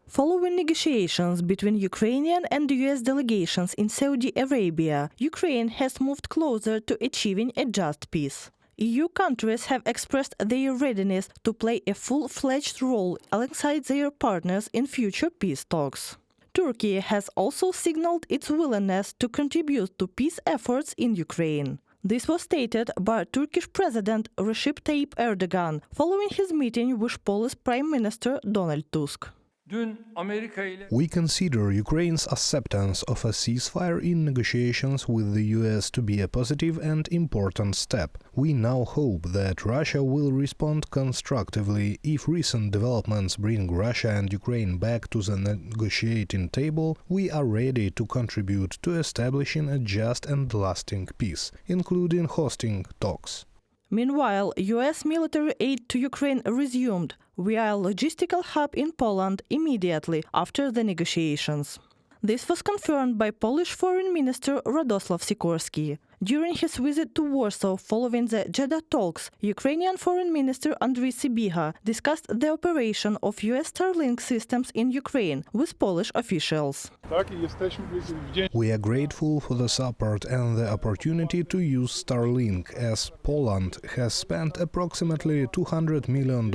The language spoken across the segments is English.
Following negotiations between Ukrainian and US delegations in Saudi Arabia, Ukraine has moved closer to achieving a just peace. EU countries have expressed their readiness to play a full-fledged role alongside their partners in future peace talks. Turkey has also signaled its willingness to contribute to peace efforts in Ukraine. This was stated by Turkish President Recep Tayyip Erdogan following his meeting with Polish Prime Minister Donald Tusk. We consider Ukraine's acceptance of a ceasefire in negotiations with the US to be a positive and important step. We now hope that Russia will respond constructively. If recent developments bring Russia and Ukraine back to the negotiating table, we are ready to contribute to establishing a just and lasting peace, including hosting talks. Meanwhile, US military aid to Ukraine resumed via a logistical hub in Poland immediately after the negotiations. This was confirmed by Polish Foreign Minister Radosław Sikorski. During his visit to Warsaw following the Jeddah talks, Ukrainian Foreign Minister Andriy Sybiha discussed the operation of US Starlink systems in Ukraine with Polish officials. We are grateful for the support and the opportunity to use Starlink, as Poland has spent approximately $200 million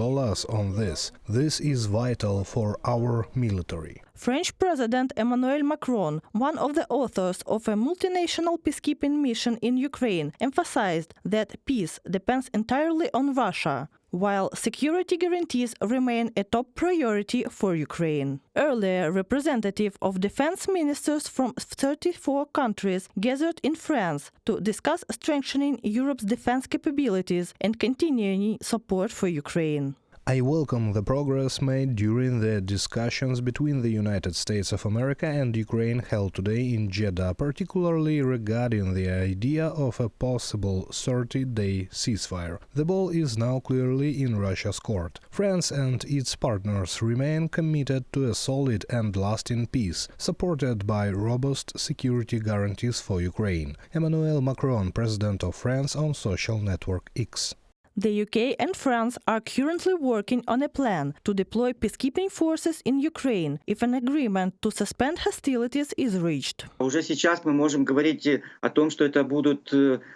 on this. This is vital for our military. French President Emmanuel Macron, one of the authors of a multinational peacekeeping mission in Ukraine, emphasized that peace depends entirely on Russia, while security guarantees remain a top priority for Ukraine. Earlier, representatives of defense ministers from 34 countries gathered in France to discuss strengthening Europe's defense capabilities and continuing support for Ukraine. I welcome the progress made during the discussions between the United States of America and Ukraine held today in Jeddah, particularly regarding the idea of a possible 30-day ceasefire. The ball is now clearly in Russia's court. France and its partners remain committed to a solid and lasting peace, supported by robust security guarantees for Ukraine. Emmanuel Macron, President of France, on social network X. The UK and France are currently working on a plan to deploy peacekeeping forces in Ukraine if an agreement to suspend hostilities is reached. Уже сейчас мы можем говорить о том, что это будут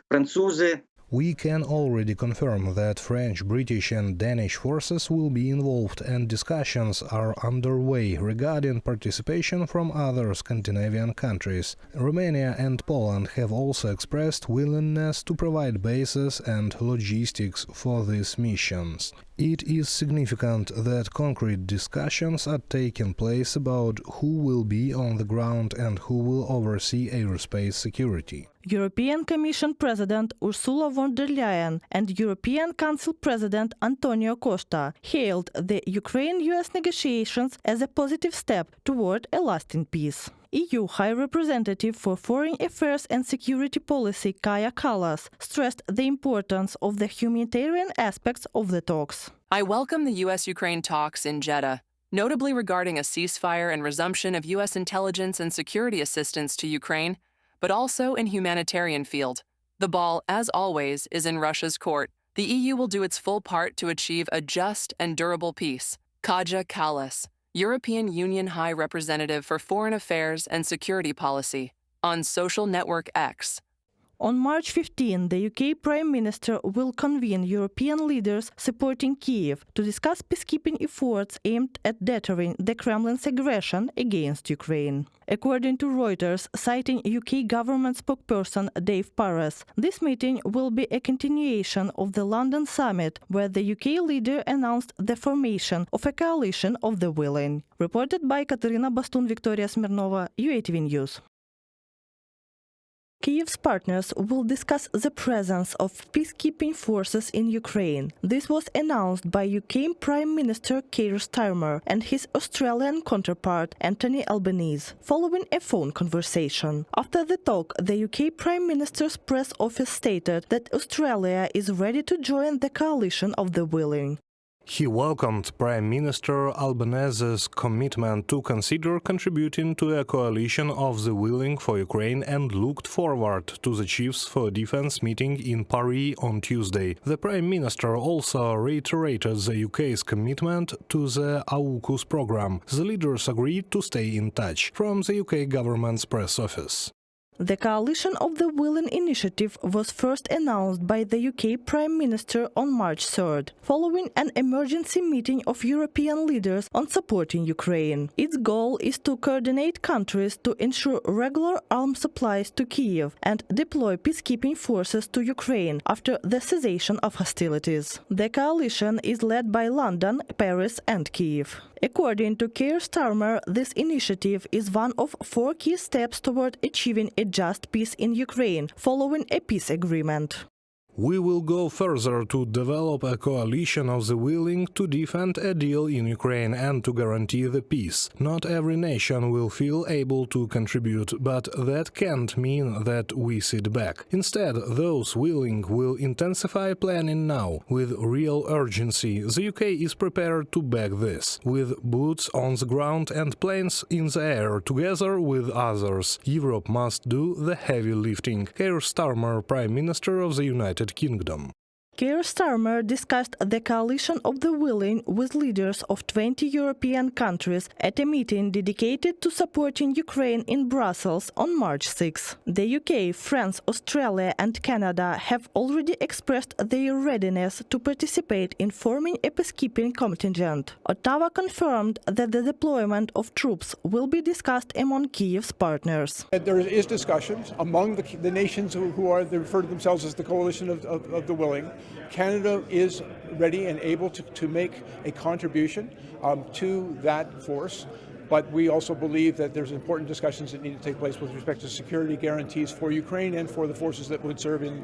французы. We can already confirm that French, British and Danish forces will be involved, and discussions are underway regarding participation from other Scandinavian countries. Romania and Poland have also expressed willingness to provide bases and logistics for these missions. It is significant that concrete discussions are taking place about who will be on the ground and who will oversee aerospace security. European Commission President Ursula von der Leyen and European Council President Antonio Costa hailed the Ukraine-US negotiations as a positive step toward a lasting peace. EU High Representative for Foreign Affairs and Security Policy Kaja Kallas stressed the importance of the humanitarian aspects of the talks. I welcome the US-Ukraine talks in Jeddah, notably regarding a ceasefire and resumption of US intelligence and security assistance to Ukraine, but also in humanitarian field. The ball, as always, is in Russia's court. The EU will do its full part to achieve a just and durable peace. Kaja Kallas, European Union High Representative for Foreign Affairs and Security Policy, on social network X. On March 15, the UK Prime Minister will convene European leaders supporting Kyiv to discuss peacekeeping efforts aimed at deterring the Kremlin's aggression against Ukraine. According to Reuters, citing UK government spokesperson Dave Paris, this meeting will be a continuation of the London summit, where the UK leader announced the formation of a coalition of the willing. Reported by Katerina Bastun, Victoria Smirnova, UATV News. Kyiv's partners will discuss the presence of peacekeeping forces in Ukraine. This was announced by UK Prime Minister Keir Starmer and his Australian counterpart Anthony Albanese, following a phone conversation. After the talk, the UK Prime Minister's press office stated that Australia is ready to join the coalition of the willing. He welcomed Prime Minister Albanese's commitment to consider contributing to a coalition of the willing for Ukraine and looked forward to the Chiefs for Defense meeting in Paris on Tuesday. The Prime Minister also reiterated the UK's commitment to the AUKUS program. The leaders agreed to stay in touch. From the UK government's press office. The Coalition of the Willing initiative was first announced by the UK Prime Minister on March 3rd, following an emergency meeting of European leaders on supporting Ukraine. Its goal is to coordinate countries to ensure regular arms supplies to Kyiv and deploy peacekeeping forces to Ukraine after the cessation of hostilities. The coalition is led by London, Paris and Kyiv. According to Keir Starmer, this initiative is one of 4 key steps toward achieving a just peace in Ukraine, following a peace agreement. We will go further to develop a coalition of the willing to defend a deal in Ukraine and to guarantee the peace. Not every nation will feel able to contribute, but that can't mean that we sit back. Instead, those willing will intensify planning now. With real urgency, the UK is prepared to back this. With boots on the ground and planes in the air, together with others, Europe must do the heavy lifting. Keir Starmer, Prime Minister of the United Kingdom. Keir Starmer discussed the coalition of the willing with leaders of 20 European countries at a meeting dedicated to supporting Ukraine in Brussels on March 6. The UK, France, Australia and Canada have already expressed their readiness to participate in forming a peacekeeping contingent. Ottawa confirmed that the deployment of troops will be discussed among Kyiv's partners. There is discussions among the nations who refer to themselves as the coalition of the willing. Canada is ready and able to make a contribution to that force, but we also believe that there's important discussions that need to take place with respect to security guarantees for Ukraine and for the forces that would serve in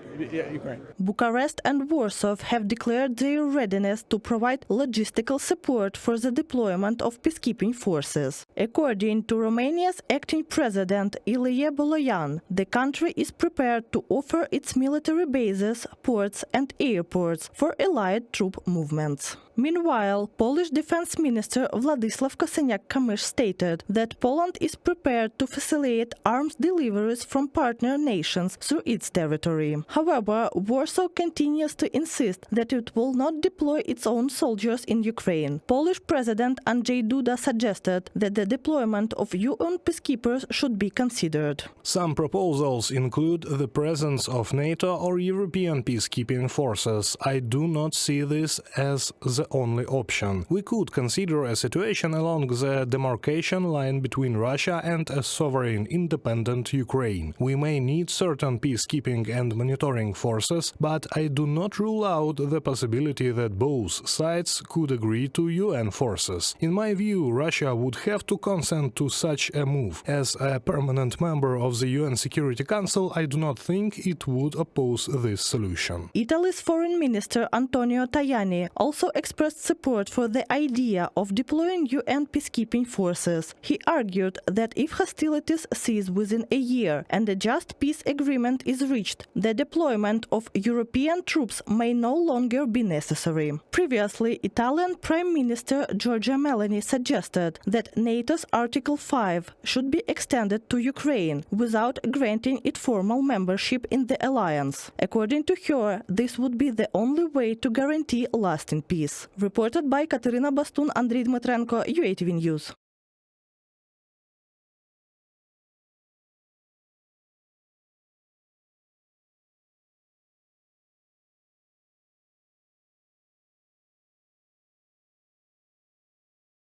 Ukraine. Bucharest and Warsaw have declared their readiness to provide logistical support for the deployment of peacekeeping forces. According to Romania's acting president Ilie Boloyan, the country is prepared to offer its military bases, ports and airports for allied troop movements. Meanwhile, Polish Defense Minister Władysław Kosiniak-Kamysz stated that Poland is prepared to facilitate arms deliveries from partner nations through its territory. However, Warsaw continues to insist that it will not deploy its own soldiers in Ukraine. Polish President Andrzej Duda suggested that the deployment of UN peacekeepers should be considered. Some proposals include the presence of NATO or European peacekeeping forces. I do not see this as the only option. We could consider a situation along the demarcation line between Russia and a sovereign, independent Ukraine. We may need certain peacekeeping and monitoring forces, but I do not rule out the possibility that both sides could agree to UN forces. In my view, Russia would have to consent to such a move. As a permanent member of the UN Security Council, I do not think it would oppose this solution. Italy's Foreign Minister Antonio Tajani also expressed support for the idea of deploying UN peacekeeping forces. He argued that if hostilities cease within a year and a just peace agreement is reached, the deployment of European troops may no longer be necessary. Previously, Italian Prime Minister Giorgia Meloni suggested that NATO's Article 5 should be extended to Ukraine without granting it formal membership in the alliance. According to her, this would be the only way to guarantee lasting peace. Reported by Katerina Bastun, Andriy Dmitrenko, UATV News.